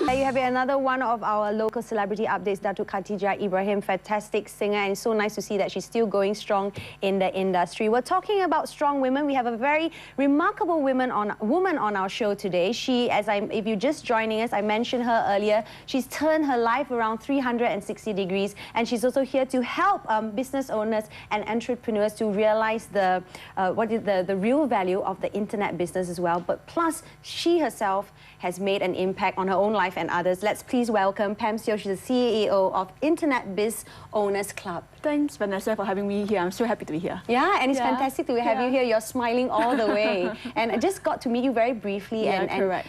You have another one of our local celebrity updates, Datuk Khatijah Ibrahim, fantastic singer, and it's so nice to see that she's still going strong in the industry. We're talking about strong women. We have a very remarkable woman on our show today. She, if you're just joining us, I mentioned her earlier. She's turned her life around 360 degrees, and she's also here to help business owners and entrepreneurs to realize the real value of the internet business as well. But plus, she herself has made an impact on her own life and others. Let's please welcome Pam Siow. She's the CEO of Internet Biz Owners Club. Thanks, Vanessa, for having me here. I'm so happy to be here. Yeah, and it's fantastic to have you here. You're smiling all the way. And I just got to meet you very briefly. Correct.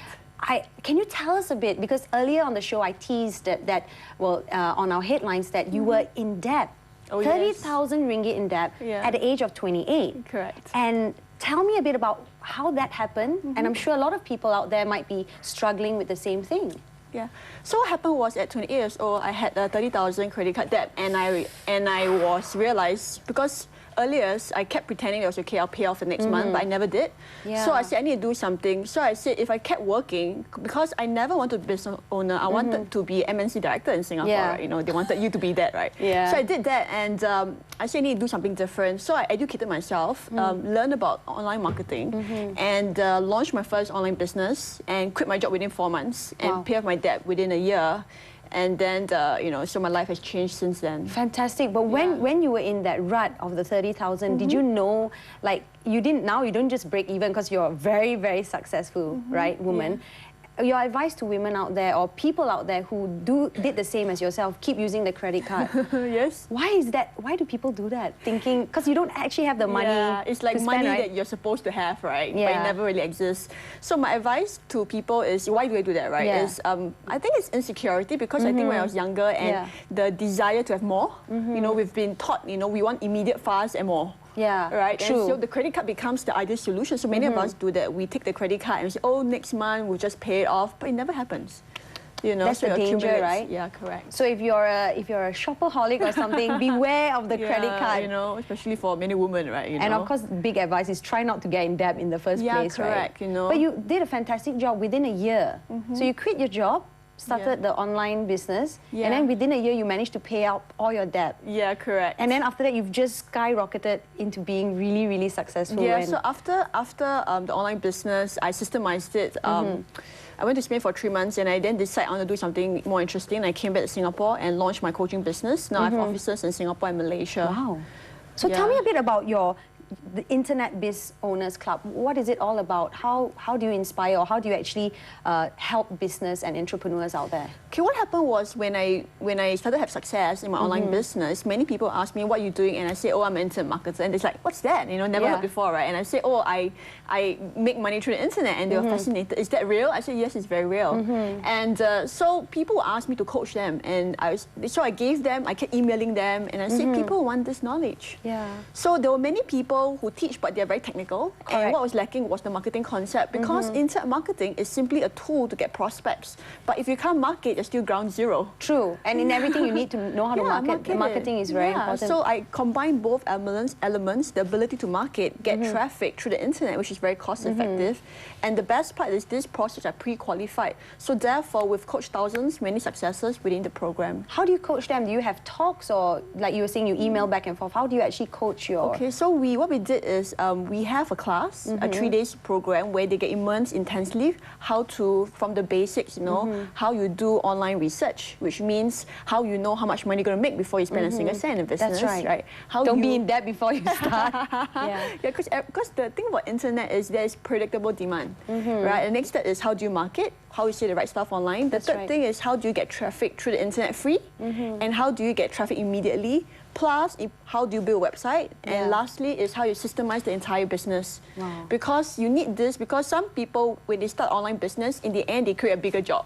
Can you tell us a bit, because earlier on the show I teased that on our headlines that you were in debt. 30,000 ringgit in debt at the age of 28. Correct. And tell me a bit about how that happened, and I'm sure a lot of people out there might be struggling with the same thing. Yeah. So what happened was at 28 years old, I had a 30,000 credit card debt, and I was realized because earlier I kept pretending it was okay, I'll pay off the next month, but I never did. Yeah. So I said I need to do something. So I said if I kept working, because I never wanted to be a business owner, I wanted to be MNC director in Singapore. Right? You know, they wanted you to be that, right? Yeah. So I did that, and I said I need to do something different. So I educated myself, learned about online marketing, and launched my first online business, and quit my job within 4 months, and pay off my debt within a year. And then, you know, so my life has changed since then. Fantastic. But when you were in that rut of the 30,000, did you know, like, you don't just break even because you're a very, very successful, right, woman. Yeah. Your advice to women out there or people out there who did the same as yourself, keep using the credit card. Yes. Why is that? Why do people do that? Thinking, because you don't actually have the money. Yeah, it's like to money spend, right? that you're supposed to have, right? Yeah. But it never really exists. So my advice to people is, why do I do that, right? Yeah. Is I think it's insecurity, because I think when I was younger and the desire to have more, you know, we've been taught, you know, we want immediate, fast and more. Yeah, right. True. And so the credit card becomes the ideal solution. So many of us do that. We take the credit card and we say, oh, next month we'll just pay it off, but it never happens. You know, that's the danger, right? Yeah, correct. So if you're a shopaholic or something, beware of the credit card. You know, especially for many women, right? You know? And of course, big advice is try not to get in debt in the first place, correct. Right? You know. But you did a fantastic job within a year. So you quit your job, started the online business, and then within a year you managed to pay out all your debt. Yeah, correct. And then after that you've just skyrocketed into being really, really successful. Yeah, so after the online business, I systemized it. I went to Spain for 3 months, and I then decided I want to do something more interesting. I came back to Singapore and launched my coaching business. Now I have offices in Singapore and Malaysia. Wow. So tell me a bit about the Internet Biz Owners Club. What is it all about? How do you inspire, or how do you actually help business and entrepreneurs out there? Okay, what happened was when I started to have success in my online business, many people asked me, what are you doing? And I say, oh, I'm an internet marketer. And it's like, what's that? You know, never heard before, right? And I say, oh, I make money through the internet. And they were fascinated. Is that real? I said, yes, it's very real. And so people asked me to coach them. And so I gave them, I kept emailing them. And I said, people want this knowledge. Yeah. So there were many people who teach, but they're very technical. Correct. And what was lacking was the marketing concept, because internet marketing is simply a tool to get prospects. But if you can't market, you're still ground zero. True. And in everything you need to know how to market. Marketing is very important. So I combine both elements, the ability to market, get traffic through the internet, which is very cost effective. And the best part is this process are pre-qualified. So therefore, we've coached thousands, many successes within the program. How do you coach them? Do you have talks, or like you were saying, you email back and forth? How do you actually coach your... Okay, so what we did is we have a class, a 3-day program where they get immersed intensely how to, from the basics, you know, how you do online research, which means how you know how much money you're going to make before you spend a single cent in business. That's right. How don't be in debt before you start. Because the thing about internet is there's predictable demand, right? The next step is how do you market, how you say the right stuff online. The third thing is how do you get traffic through the internet free, and how do you get traffic immediately. Plus, how do you build a website? And lastly is how you systemize the entire business. Wow. Because you need this, because some people, when they start online business, in the end, they create a bigger job.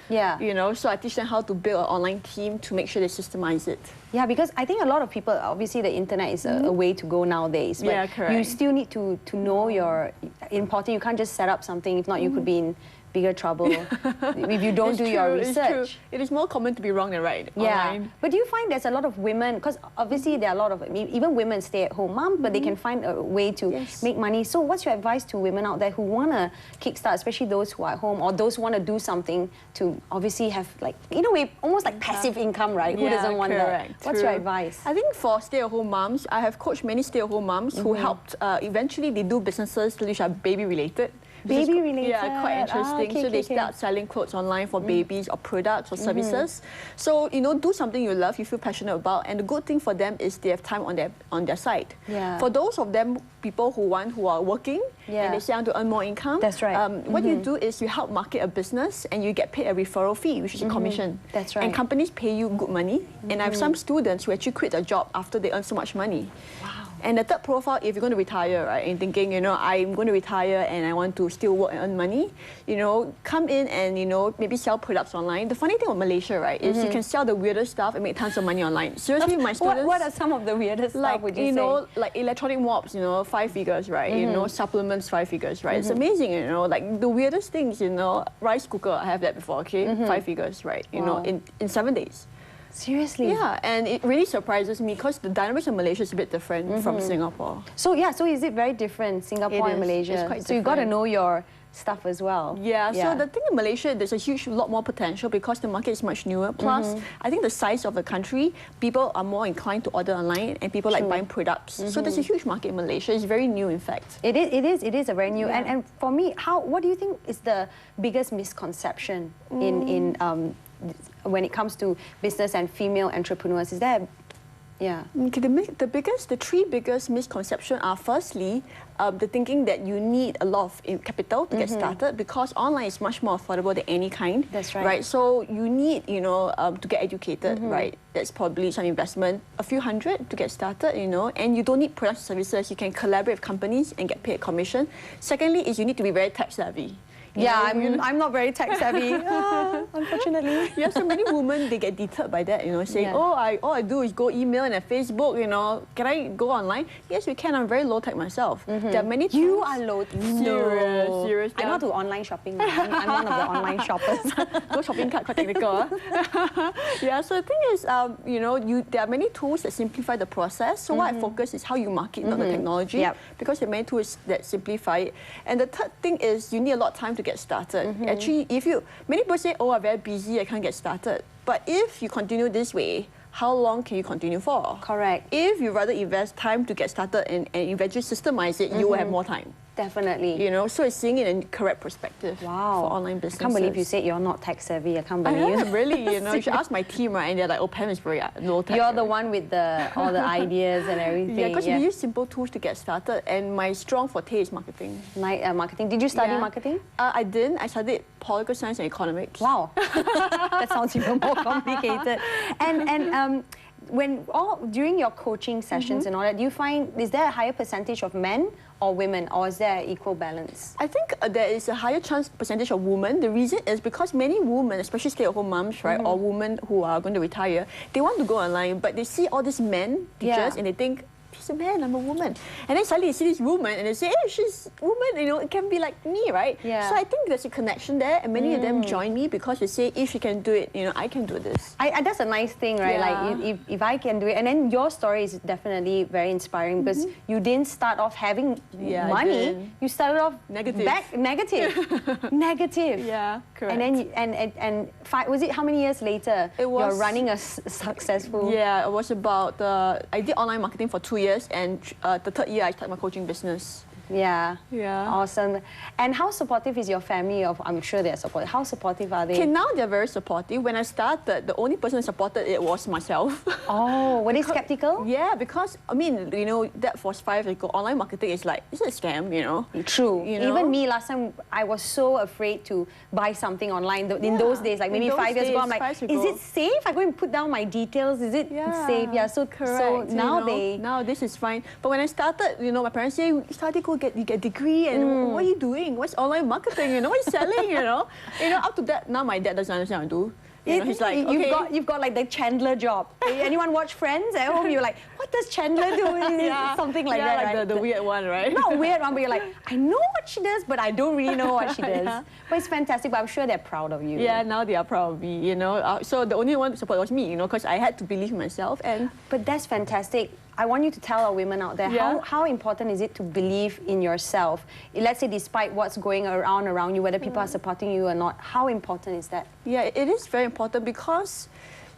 Yeah. You know, so I teach them how to build an online team to make sure they systemize it. Yeah, because I think a lot of people, obviously the internet is a way to go nowadays. But correct. You still need to know your important. You can't just set up something, if not you could be in bigger trouble if you don't do your research. It is more common to be wrong than right online. But do you find there's a lot of women, because obviously there are a lot of, even women stay-at-home moms, but they can find a way to make money. So what's your advice to women out there who want to kickstart, especially those who are at home, or those who want to do something to obviously have, like, in a way, almost like passive income, right? Who doesn't want that? What's your advice? I think for stay-at-home moms, I have coached many stay-at-home moms who helped, eventually they do businesses which are baby-related. Baby-related? Yeah, quite interesting. So they start selling clothes online for babies or products or services. So, you know, do something you love, you feel passionate about, and the good thing for them is they have time on their side. For those of them, people who are working, and they say want to earn more income. That's right. What you do is you help market a business and you get paid a referral fee, which is a commission. That's right. And companies pay you good money. And I have some students who actually quit their job after they earn so much money. Wow. And the third profile, if you're going to retire, right, and thinking, you know, I'm going to retire and I want to still work and earn money, you know, come in and, you know, maybe sell products online. The funny thing about Malaysia, right, is you can sell the weirdest stuff and make tons of money online. Seriously, my students... What are some of the weirdest stuff, would you say? You know, like electronic mops, you know, 5 figures, right? You know, supplements, 5 figures, right? It's amazing, you know, like the weirdest things, you know, rice cooker, I have that before, okay? 5 figures, right? You know, in 7 days. Seriously? Yeah, and it really surprises me because the dynamics of Malaysia is a bit different from Singapore. So yeah, so is it very different, Singapore and Malaysia? It's quite so you've got to know your stuff as well. Yeah, so the thing in Malaysia, there's a lot more potential because the market is much newer. Plus, I think the size of the country, people are more inclined to order online and people like buying products. So there's a huge market in Malaysia. It's very new, in fact. It is a very new. And for me, what do you think is the biggest misconception in when it comes to business and female entrepreneurs? Is there Okay, the three biggest misconceptions are, firstly, the thinking that you need a lot of capital to get started because online is much more affordable than any kind. That's right. Right, so you need, you know, to get educated, right? That's probably some investment, a few hundred to get started, you know, and you don't need product services. You can collaborate with companies and get paid commission. Secondly, is you need to be very tech savvy. I'm not very tech savvy, unfortunately. Yeah, so many women, they get deterred by that, you know, saying, all I do is go email and Facebook, you know, can I go online? Yes, you can. I'm very low tech myself. There are many tools. You are low tech? Serious. I know how to do online shopping. I'm one of the online shoppers. Go shopping cart, quite technical. Yeah, so the thing is, you know, there are many tools that simplify the process. So what I focus is how you market, not the technology. Because there are many tools that simplify it. And the third thing is you need a lot of time to get started. Actually, many people say, oh, I'm very busy, I can't get started. But if you continue this way, how long can you continue for? Correct. If you rather invest time to get started and eventually systemize it, you will have more time. Definitely. You know, so it's seeing it in correct perspective for online businesses. I can't believe you said you're not tech savvy. I can't believe. Really, you know, you should ask my team, right? And they're like, oh, Pam is very low tech. You're the one with all the ideas and everything. Yeah, because we use simple tools to get started. And my strong forte is marketing. Marketing. Did you study marketing? I didn't. I studied political science and economics. Wow. That sounds even more complicated. And during your coaching sessions and all that, do you find, is there a higher percentage of men or women, or is there equal balance? I think there is a higher percentage of women. The reason is because many women, especially stay-at-home moms, right, or women who are going to retire, they want to go online, but they see all these men teachers and they think, she's a man, I'm a woman. And then suddenly you see this woman and they say, hey, she's a woman, you know, it can be like me, right? Yeah. So I think there's a connection there, and many of them join me because they say, if she can do it, you know, I can do this. That's a nice thing, right? Like, if I can do it. And then your story is definitely very inspiring because you didn't start off having money. You started off negative. Negative. Yeah, correct. And then, was it how many years later you're running a successful... Yeah, it was about, I did online marketing for 2 years, and the third year I started my coaching business. Yeah. Awesome. And how supportive is your family? I'm sure they're supportive. How supportive are they? Okay, now they're very supportive. When I started, the only person who supported it was myself. Oh, were they skeptical? Yeah, because, I mean, you know, that was 5 years ago. Online marketing is like, it's a scam, you know? True. You know? Even me, last time, I was so afraid to buy something online. In those days, like maybe 5 years ago, I'm like, is it safe? I go and put down my details. Is it safe? Yeah, so correct. So now now this is fine. But when I started, you know, my parents say, you get a degree, and what are you doing? What's online marketing? You know, what are you selling? You know, up to that, now my dad doesn't understand what I do. You know, he's like, you've got like the Chandler job. Anyone watch Friends at home? You're like, what does Chandler do? Something like that, like right? the weird one, right? Not weird one, but you're like, I know what she does, but I don't really know what she does. But it's fantastic, but I'm sure they're proud of you. Yeah, now they are proud of me, you know. So the only one to support was me, you know, because I had to believe in myself. But that's fantastic. I want you to tell our women out there, how important is it to believe in yourself? Let's say despite what's going around you, whether people are supporting you or not, how important is that? Yeah, it is very important because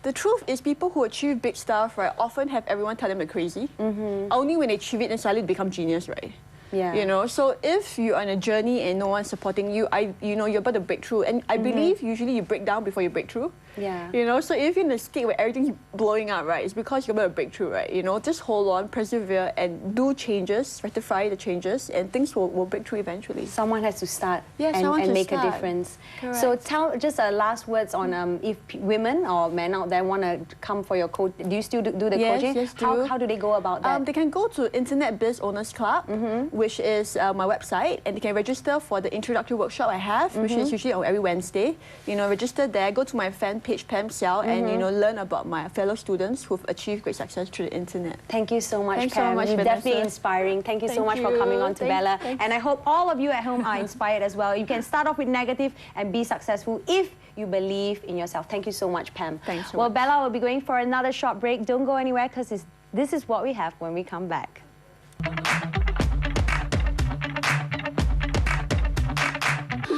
the truth is people who achieve big stuff, right, often have everyone tell them they're crazy. Only when they achieve it, then suddenly they become genius, right? Yeah. You know, so if you're on a journey and no one's supporting you, you know, you're about to break through. And I believe usually you break down before you break through. Yeah. You know, so if you're in a state where everything's blowing up, right, it's because you're about to break through, right? You know, just hold on, persevere, and do changes, rectify the changes, and things will break through eventually. Someone has to start and make a difference. Correct. So tell just last words on if women or men out there want to come for your coach. Do you still do the coaching? Yes, how do they go about that? They can go to Internet Biz Owners Club, which is my website, and they can register for the introductory workshop I have, which is usually on every Wednesday. You know, register there, go to my fan page, Pam Siow, and you know, learn about my fellow students who've achieved great success through the internet. Thank you so much, Thanks Pam. so much, You're Vanessa. definitely inspiring. Thank you so much for coming on to Bella. And I hope all of you at home are inspired as well. You can start off with negative and be successful if you believe in yourself. Thank you so much, Pam. Thanks so Well, much. Bella will be going for another short break. Don't go anywhere because this is what we have when we come back.